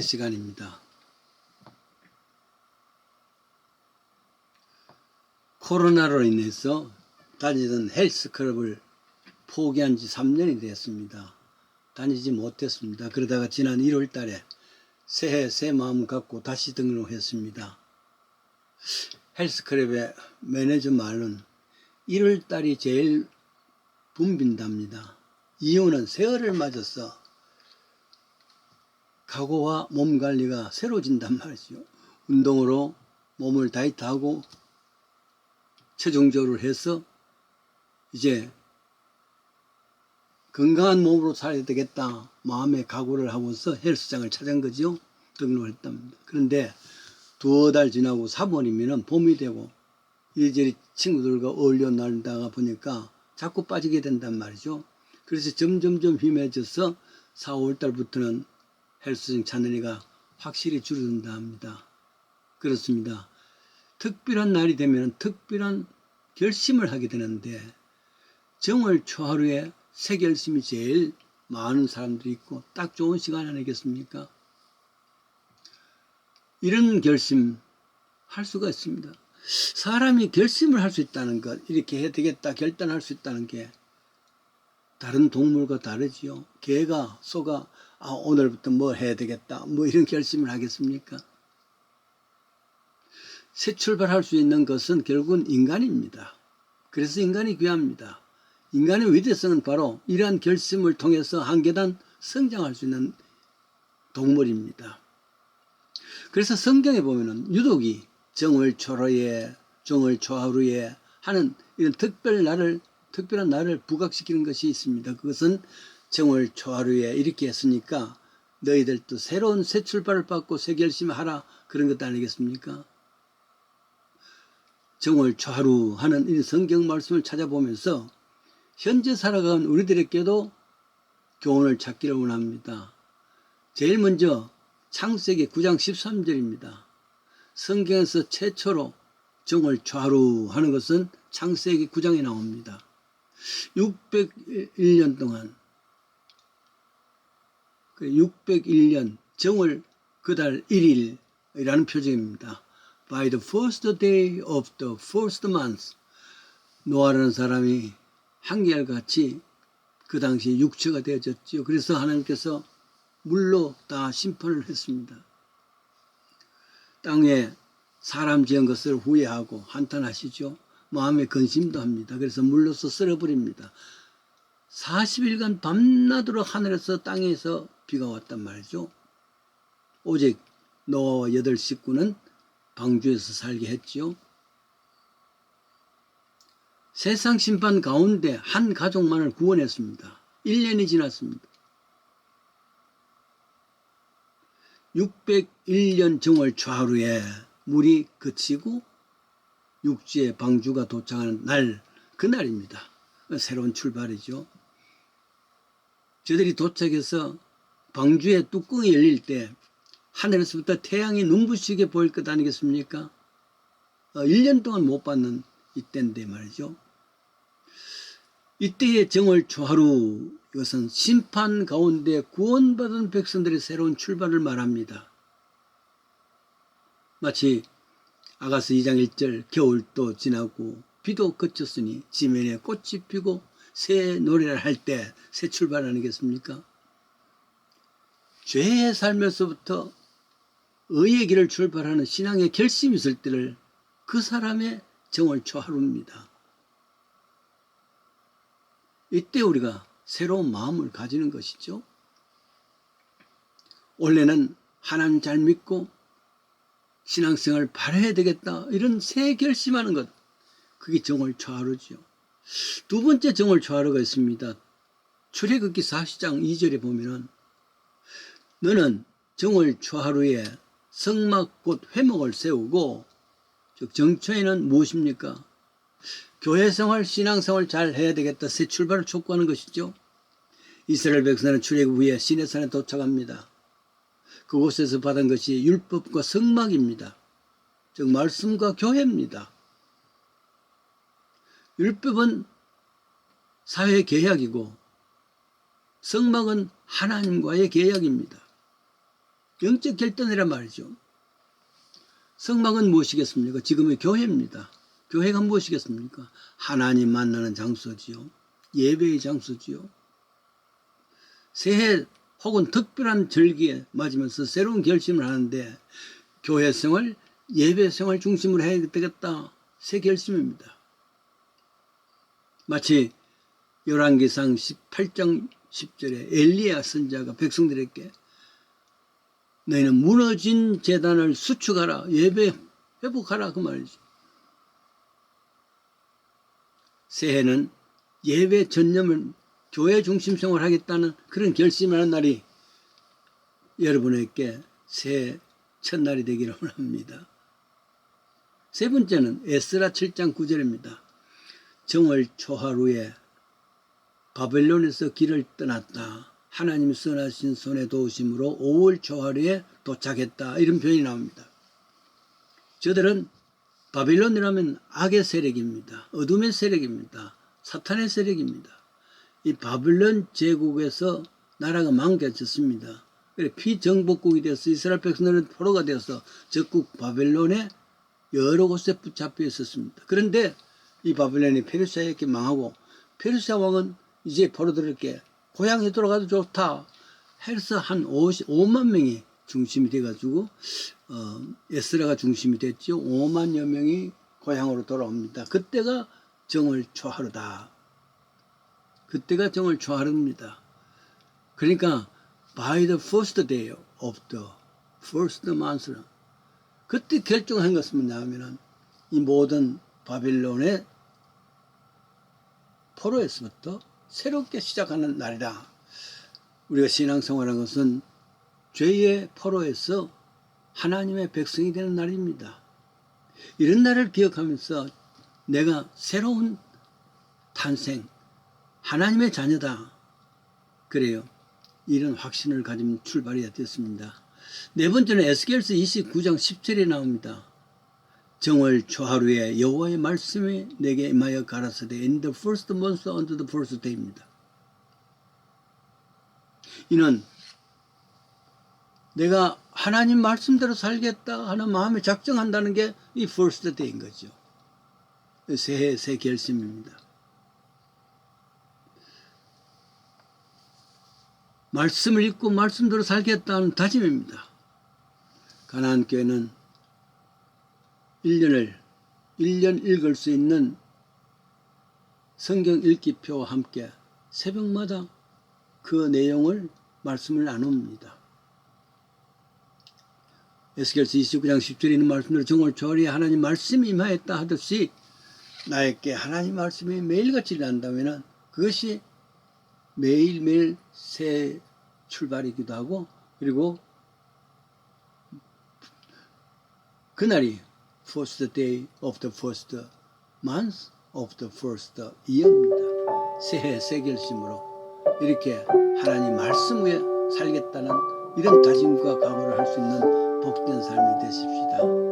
시간입니다. 코로나로 인해서 다니던 헬스클럽을 포기한 지 3년이 되었습니다. 다니지 못했습니다. 그러다가 지난 1월 달에 새해 새 마음 갖고 다시 등록했습니다. 헬스클럽의 매니저 말은 1월 달이 제일 붐빈답니다. 이유는 세월을 맞아서 각오와 몸 관리가 새로워진단 말이죠. 운동으로 몸을 다이어트하고 체중조를 해서 이제 건강한 몸으로 살아야 되겠다 마음의 각오를 하고서 헬스장을 찾은 거죠. 등록을 했답니다. 그런데 두어 달 지나고 3월이면 봄이 되고 이리저리 친구들과 어울려 놀다가 보니까 자꾸 빠지게 된단 말이죠. 그래서 점점점 힘해져서 4, 5월 달부터는 헬스장 찾는 이가 확실히 줄어든다 합니다. 그렇습니다. 특별한 날이 되면 특별한 결심을 하게 되는데 정월 초하루에 새 결심이 제일 많은 사람들이 있고 딱 좋은 시간 아니겠습니까? 이런 결심 할 수가 있습니다. 사람이 결심을 할 수 있다는 것, 이렇게 해야 되겠다 결단할 수 있다는 게 다른 동물과 다르지요. 개가 소가 오늘부터 뭐 해야 되겠다 뭐 이런 결심을 하겠습니까? 새 출발할 수 있는 것은 결국은 인간입니다. 그래서 인간이 귀합니다. 인간의 위대성은 바로 이러한 결심을 통해서 한 계단 성장할 수 있는 동물입니다. 그래서 성경에 보면은 유독이 정월 초하루에 정월 초하루에 하는 이런 특별한 날을 부각시키는 것이 있습니다. 그것은 정월 초하루에 이렇게 했으니까 너희들도 새로운 새 출발을 받고 새 결심하라 그런 것 아니겠습니까? 정월 초하루 하는 이 성경 말씀을 찾아보면서 현재 살아가는 우리들에게도 교훈을 찾기를 원합니다. 제일 먼저 창세기 9장 13절입니다. 성경에서 최초로 정월 초하루 하는 것은 창세기 9장에 나옵니다. 601년 동안 601년 정월 그달 1일이라는 표정입니다. By the first day of the first month. 노아라는 사람이 한결같이 그 당시 육체가 되어졌죠. 그래서 하나님께서 물로 다 심판을 했습니다. 땅에 사람 지은 것을 후회하고 한탄하시죠. 마음에 근심도 합니다. 그래서 물로서 썰어버립니다. 40일간 밤낮으로 하늘에서 땅에서 비가 왔단 말이죠. 오직 노아와 8 식구는 방주에서 살게 했지요. 세상 심판 가운데 한 가족만을 구원했습니다. 1년이 지났습니다. 601년 정월 초하루에 물이 그치고 육지에 방주가 도착하는 날, 그날입니다. 새로운 출발이죠. 저들이 도착해서 방주의 뚜껑이 열릴 때 하늘에서부터 태양이 눈부시게 보일 것 아니겠습니까? 1년 동안 못 받는 이때인데 말이죠. 이때의 정월 초하루, 이것은 심판 가운데 구원받은 백성들의 새로운 출발을 말합니다. 마치 아가서 2장 1절 겨울도 지나고 비도 그쳤으니 지면에 꽃이 피고 새 노래를 할 때 새 출발 아니겠습니까? 죄의 삶에서부터 의의 길을 출발하는 신앙의 결심이 있을 때를 그 사람의 정월 초하루입니다. 이때 우리가 새로운 마음을 가지는 것이죠. 원래는 하나님 잘 믿고 신앙생활을 바라야 되겠다 이런 새 결심하는 것, 그게 정월 초하루죠. 두 번째 정월 초하루가 있습니다. 출애굽기 40장 2절에 보면은 너는 정월 초하루에 성막 곧 회목을 세우고, 즉 정초에는 무엇입니까? 교회생활, 신앙생활 잘 해야 되겠다. 새 출발을 촉구하는 것이죠. 이스라엘 백성은 출애굽 후에 시내산에 도착합니다. 그곳에서 받은 것이 율법과 성막입니다. 즉 말씀과 교회입니다. 율법은 사회 계약이고 성막은 하나님과의 계약입니다. 영적 결단이란 말이죠. 성막은 무엇이겠습니까? 지금의 교회입니다. 교회가 무엇이겠습니까? 하나님 만나는 장소지요. 예배의 장소지요. 새해 혹은 특별한 절기에 맞으면서 새로운 결심을 하는데 교회 생활, 예배 생활 중심으로 해야 되겠다. 새 결심입니다. 마치 열왕기상 18장 10절에 엘리야 선지자가 백성들에게 너희는 무너진 제단을 수축하라. 예배 회복하라. 그 말이죠. 새해는 예배 전념을 교회 중심 생활을 하겠다는 그런 결심을 하는 날이 여러분에게 새해 첫날이 되기를 원합니다. 세 번째는 에스라 7장 9절입니다. 정월 초하루에 바벨론에서 길을 떠났다. 하나님 선하신 손에 도우심으로 5월 초하루에 도착했다. 이런 표현이 나옵니다. 저들은 바벨론이라면 악의 세력입니다. 어둠의 세력입니다. 사탄의 세력입니다. 이 바벨론 제국에서 나라가 망가졌습니다. 피정복국이 되어서 이스라엘 백성들은 포로가 되어서 적국 바벨론에 여러 곳에 붙잡혀 있었습니다. 그런데 이 바벨론이 페르시아에게 망하고 페르시아 왕은 이제 포로들에게 고향에 돌아가도 좋다 해서 한 5만 명이 중심이 돼가지고 에스라가 중심이 됐죠. 5만여 명이 고향으로 돌아옵니다. 그때가 정월 초하루다. 그때가 정월 초하루입니다. 그러니까 by the first day of the first month 그때 결정한 것은 뭐냐면은 이 모든 바빌론의 포로에서부터 새롭게 시작하는 날이다. 우리가 신앙생활한 것은 죄의 포로에서 하나님의 백성이 되는 날입니다. 이런 날을 기억하면서 내가 새로운 탄생, 하나님의 자녀다. 그래요. 이런 확신을 가진 출발이 됐습니다. 네 번째는 에스겔서 29장 10절에 나옵니다. 정월 초하루에 여호와의 말씀이 내게 임하여 가라사대 in the first month unto the first day입니다. 이는 내가 하나님 말씀대로 살겠다 하는 마음에 작정한다는 게 이 first day인 거죠. 새해 새 결심입니다. 말씀을 읽고 말씀대로 살겠다는 다짐입니다. 가나안 교회는 1년 읽을 수 있는 성경 읽기표와 함께 새벽마다 그 내용을 말씀을 나눕니다. 에스겔서 29장 10절에 있는 말씀대로 정월 초하루에 하나님 말씀이 임하였다 하듯이 나에게 하나님 말씀이 매일같이 난다면 그것이 매일매일 새 출발이기도 하고 그리고 그날이 first day of the first month of the first year입니다. 새해 새 결심으로 이렇게 하나님 말씀 위에 살겠다는 이런 다짐과 각오를 할 수 있는 복된 삶이 되십시다.